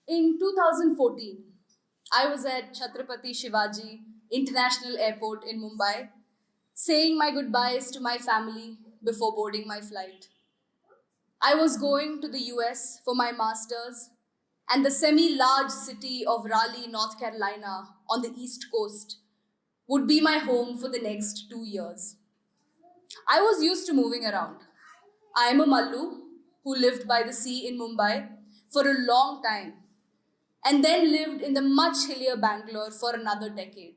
In 2014, I was at Chhatrapati Shivaji International Airport in Mumbai, saying my goodbyes to my family before boarding my flight. I was going to the US for my master's, and the semi large city of Raleigh, North Carolina, on the East Coast, would be my home for the next 2 years. I was used to moving around. I am a Mallu who lived by the sea in Mumbai for a long time and then lived in the much hillier Bangalore for another decade.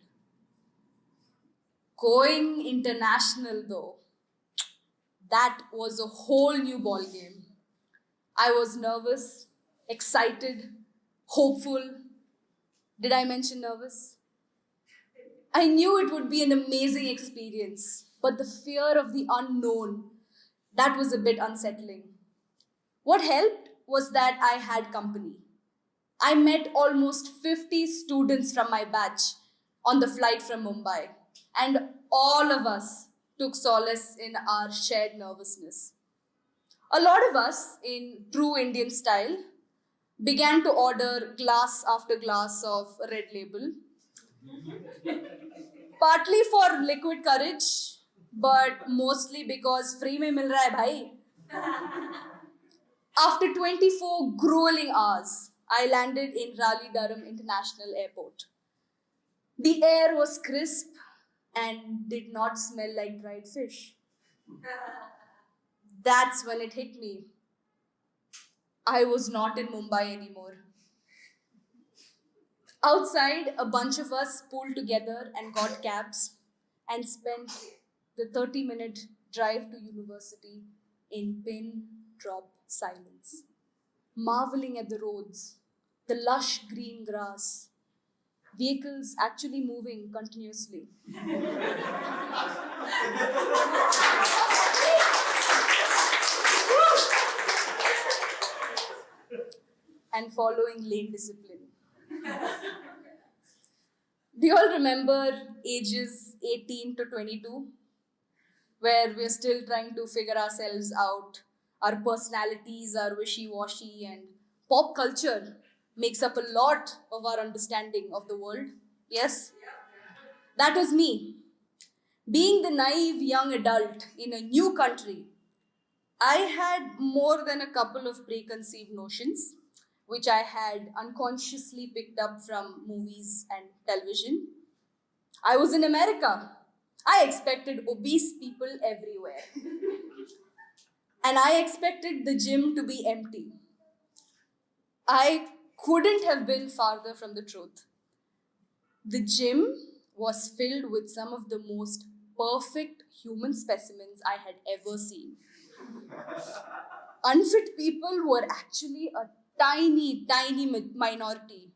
Going international, though, that was a whole new ballgame. I was nervous, excited, hopeful. Did I mention nervous? I knew it would be an amazing experience, but the fear of the unknown, that was a bit unsettling. What helped was that I had company. I met almost 50 students from my batch on the flight from Mumbai, and all of us took solace in our shared nervousness. A lot of us, in true Indian style, began to order glass after glass of Red Label, partly for liquid courage, but mostly because free mein mil raha hai bhai. After 24 grueling hours, I landed in Raleigh Durham International Airport. The air was crisp and did not smell like dried fish. That's when it hit me. I was not in Mumbai anymore. Outside, a bunch of us pulled together and got cabs and spent the 30-minute drive to university in pin drop silence, marveling at the roads, the lush green grass, vehicles actually moving continuously. And following lane discipline. Do you all remember ages 18 to 22, where we're still trying to figure ourselves out? Our personalities are wishy washy, and pop culture makes up a lot of our understanding of the world. Yes? That was me. Being the naive young adult in a new country, I had more than a couple of preconceived notions, which I had unconsciously picked up from movies and television. I was in America. I expected obese people everywhere. And I expected the gym to be empty. I couldn't have been farther from the truth. The gym was filled with some of the most perfect human specimens I had ever seen. Unfit people were actually a tiny minority.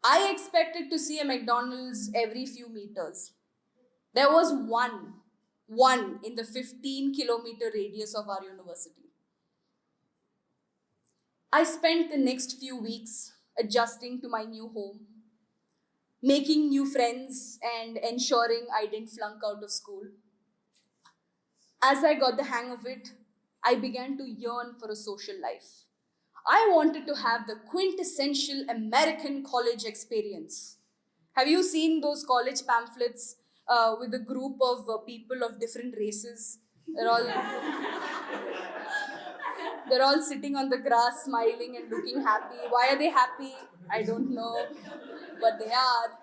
I expected to see a McDonald's every few meters. There was one in the 15-kilometer radius of our university. I spent the next few weeks adjusting to my new home, making new friends, and ensuring I didn't flunk out of school. As I got the hang of it, I began to yearn for a social life. I wanted to have the quintessential American college experience. Have you seen those college pamphlets with a group of people of different races? They're all, they're all sitting on the grass, smiling and looking happy. Why are they happy? I don't know, but they are.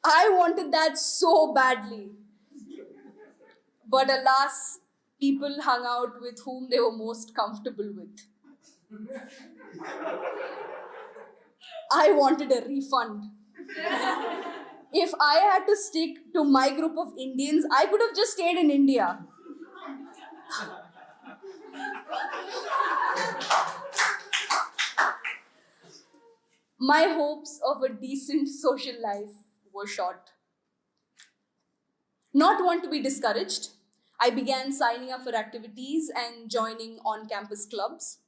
I wanted that so badly. But alas, people hung out with whom they were most comfortable with. I wanted a refund. If I had to stick to my group of Indians, I could have just stayed in India. My hopes of a decent social life were short. Not one to be discouraged, I began signing up for activities and joining on campus clubs.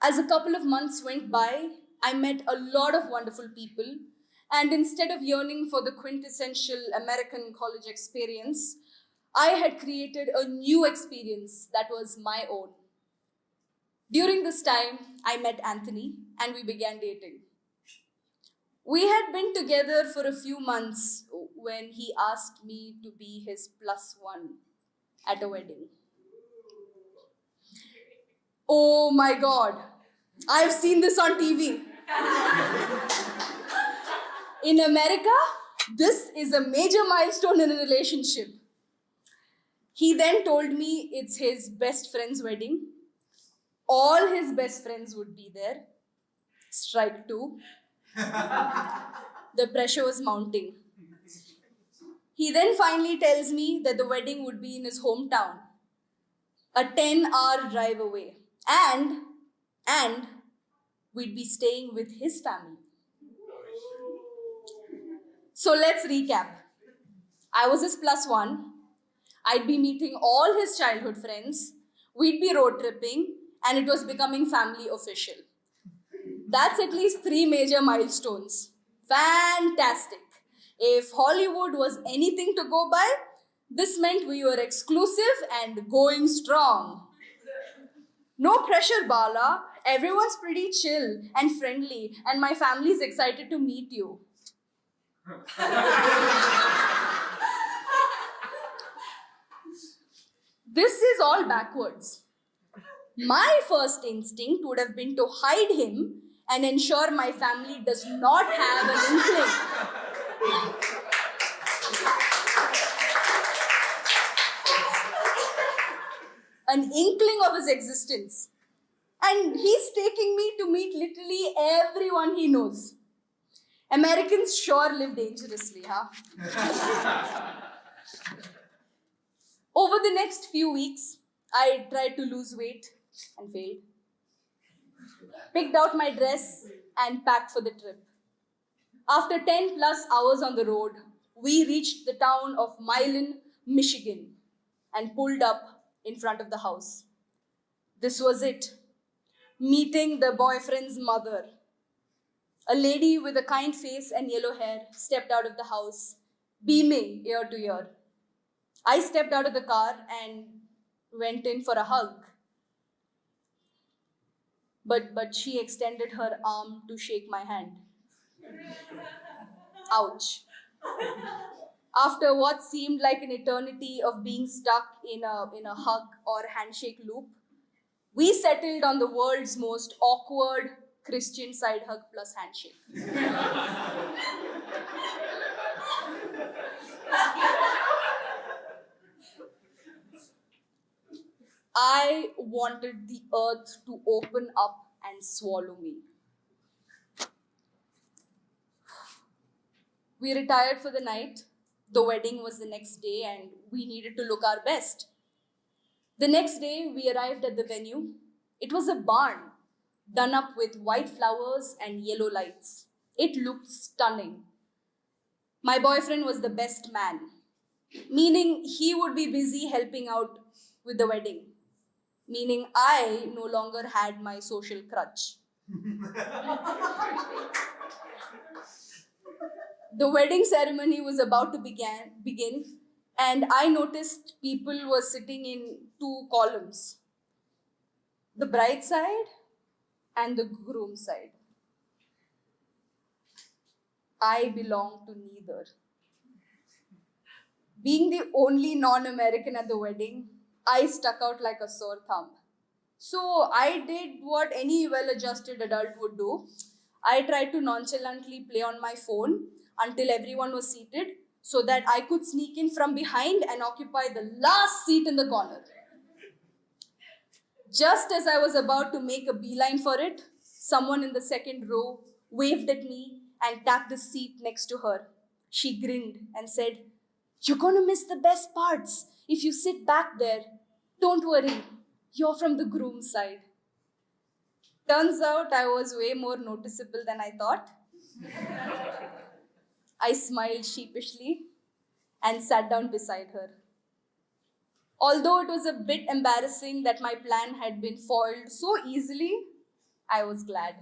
As a couple of months went by, I met a lot of wonderful people, and instead of yearning for the quintessential American college experience, I had created a new experience that was my own. During the this time, I met Anthony and we began dating. We had been together for a few months when he asked me to be his plus one at a wedding. Oh my god, I've seen this on TV. In America, this is a major milestone in a relationship. He then told me it's his best friend's wedding. All his best friends would be there. Strike two. The pressure was mounting. He then finally tells me that the wedding would be in his hometown, a 10-hour drive away. And we'd be staying with his family. So let's recap. I was his plus one. I'd be meeting all his childhood friends. We'd be road tripping, and it was becoming family official. That's at least 3 major milestones. Fantastic. If Hollywood was anything to go by, this meant we were exclusive and going strong. No pressure, Bala. Everyone's pretty chill and friendly, and my family's excited to meet you. This is all backwards. My first instinct would have been to hide him and ensure my family does not have an inkling. An inkling of his existence. And he's taking me to meet literally everyone he knows. Americans sure live dangerously, huh? Over the next few weeks, I tried to lose weight and failed. Picked out my dress and packed for the trip. After 10 plus hours on the road, we reached the town of Milan, Michigan, and pulled up in front of the house. This was it. Meeting the boyfriend's mother. A lady with a kind face and yellow hair stepped out of the house, beaming ear to ear. I stepped out of the car and went in for a hug. But she extended her arm to shake my hand. Ouch. After what seemed like an eternity of being stuck in a hug or handshake loop, we settled on the world's most awkward Christian side hug plus handshake. I wanted the earth to open up and swallow me. We retired for the night. The wedding was the next day and we needed to look our best. The next day, we arrived at the venue. It was a barn done up with white flowers and yellow lights. It looked stunning. My boyfriend was the best man, meaning he would be busy helping out with the wedding, meaning I no longer had my social crutch. The wedding ceremony was about to begin, and I noticed people were sitting in 2 columns. The bride side and the groom side. I belong to neither. Being the only non-American at the wedding, I stuck out like a sore thumb. So I did what any well-adjusted adult would do. I tried to nonchalantly play on my phone until everyone was seated so that I could sneak in from behind and occupy the last seat in the corner. Just as I was about to make a beeline for it, someone in the second row waved at me and tapped the seat next to her. She grinned and said, "You're going to miss the best parts if you sit back there. Don't worry, you're from the groom side." Turns out I was way more noticeable than I thought. I smiled sheepishly and sat down beside her. Although it was a bit embarrassing that my plan had been foiled so easily, I was glad.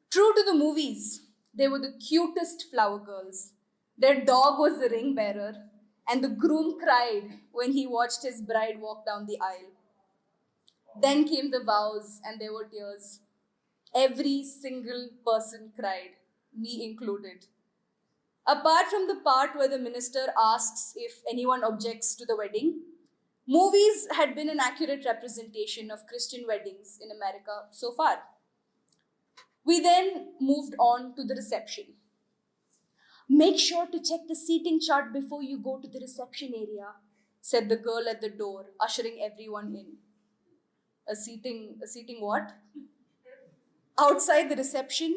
True to the movies, they were the cutest flower girls. Their dog was the ring bearer, and the groom cried when he watched his bride walk down the aisle. Then came the vows, and there were tears. Every single person cried, me included. Apart from the part where the minister asks if anyone objects to the wedding, movies had been an accurate representation of Christian weddings in America so far. We then moved on to the reception. Make sure to check the seating chart before you go to the reception area, said the girl at the door, ushering everyone in. A seating what? Outside the reception,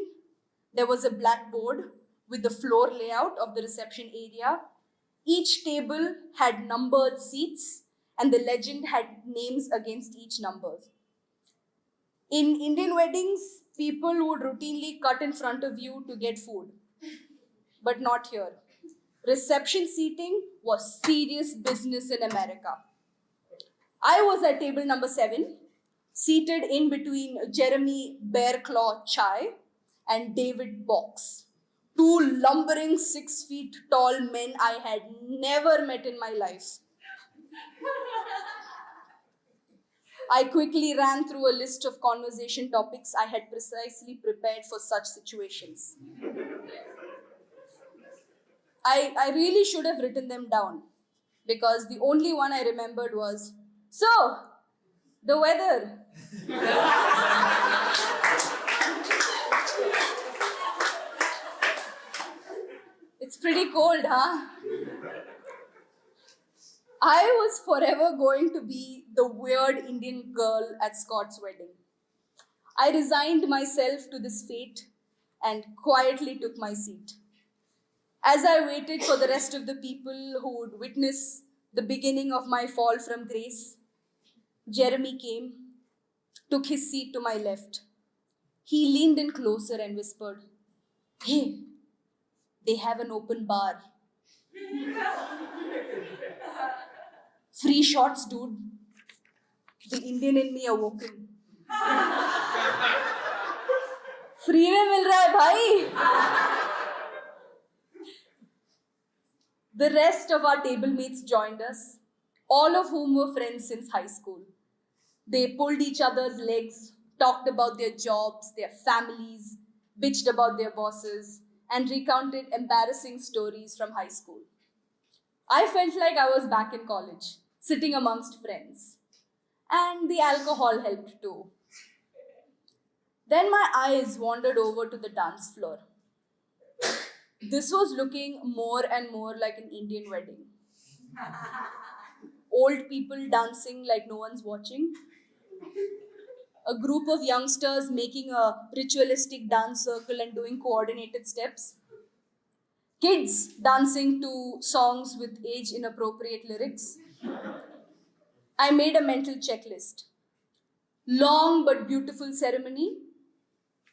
there was a blackboard with the floor layout of the reception area. Each table had numbered seats, and the legend had names against each number. In Indian weddings, people would routinely cut in front of you to get food, but not here. Reception seating was serious business in America. I was at table number 7, seated in between Jeremy Bearclaw Chai and David Box, two lumbering 6 feet tall men I had never met in my life. I quickly ran through a list of conversation topics I had precisely prepared for such situations. I really should have written them down because the only one I remembered was, so, the weather. It's pretty cold, huh? I was forever going to be the weird Indian girl at Scott's wedding. I resigned myself to this fate and quietly took my seat. As I waited for the rest of the people who would witness the beginning of my fall from grace, Jeremy came, took his seat to my left. He leaned in closer and whispered, "Hey, they have an open bar. Free shots, dude." The Indian in me awoken. Free में मिल रहा है भाई. The rest of our table mates joined us, all of whom were friends since high school. They pulled each other's legs, talked about their jobs, their families, bitched about their bosses, and recounted embarrassing stories from high school. I felt like I was back in college, sitting amongst friends. And the alcohol helped too. Then my eyes wandered over to the dance floor. This was looking more and more like an Indian wedding. Old people dancing like no one's watching. A group of youngsters making a ritualistic dance circle and doing coordinated steps. Kids dancing to songs with age inappropriate lyrics. I made a mental checklist. Long but beautiful ceremony?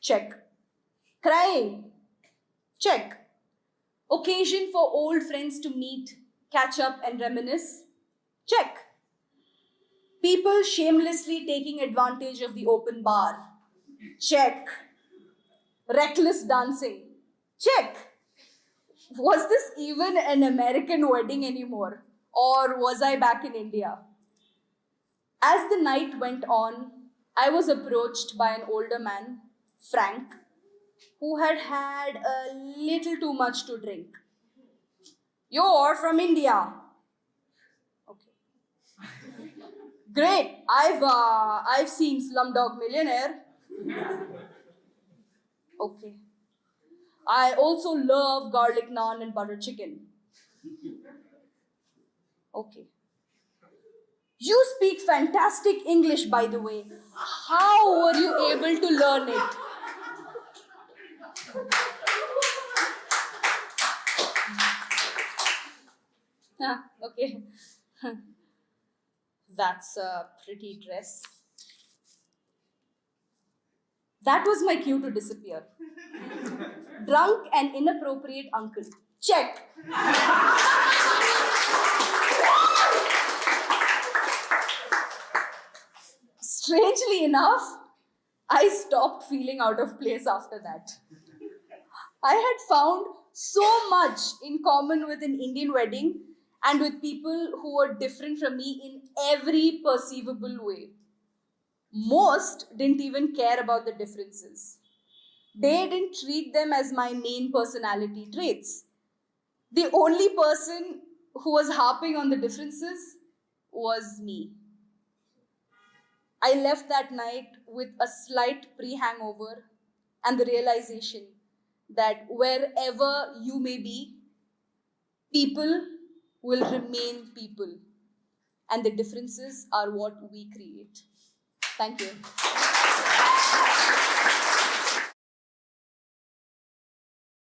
Check. Crying? Check. Occasion for old friends to meet, catch up, and reminisce? Check. People shamelessly taking advantage of the open bar? Check. Reckless dancing? Check. Was this even an American wedding anymore? Or was I back in India? As the night went on, I was approached by an older man, Frank, who had had a little too much to drink. "You're from India." Okay. "Great. I've seen Slumdog Millionaire." Okay. "I also love garlic naan and butter chicken." Okay. "You speak fantastic English, by the way. How were you able to learn it?" Okay. "That's a pretty dress." That was my cue to disappear. Drunk and inappropriate uncle. Check. Strangely enough, I stopped feeling out of place after that. I had found so much in common with an Indian wedding and with people who were different from me in every perceivable way. Most didn't even care about the differences. They didn't treat them as my main personality traits. The only person who was harping on the differences was me. I left that night with a slight pre hangover and the realization that wherever you may be, people will remain people, and the differences are what we create. Thank you.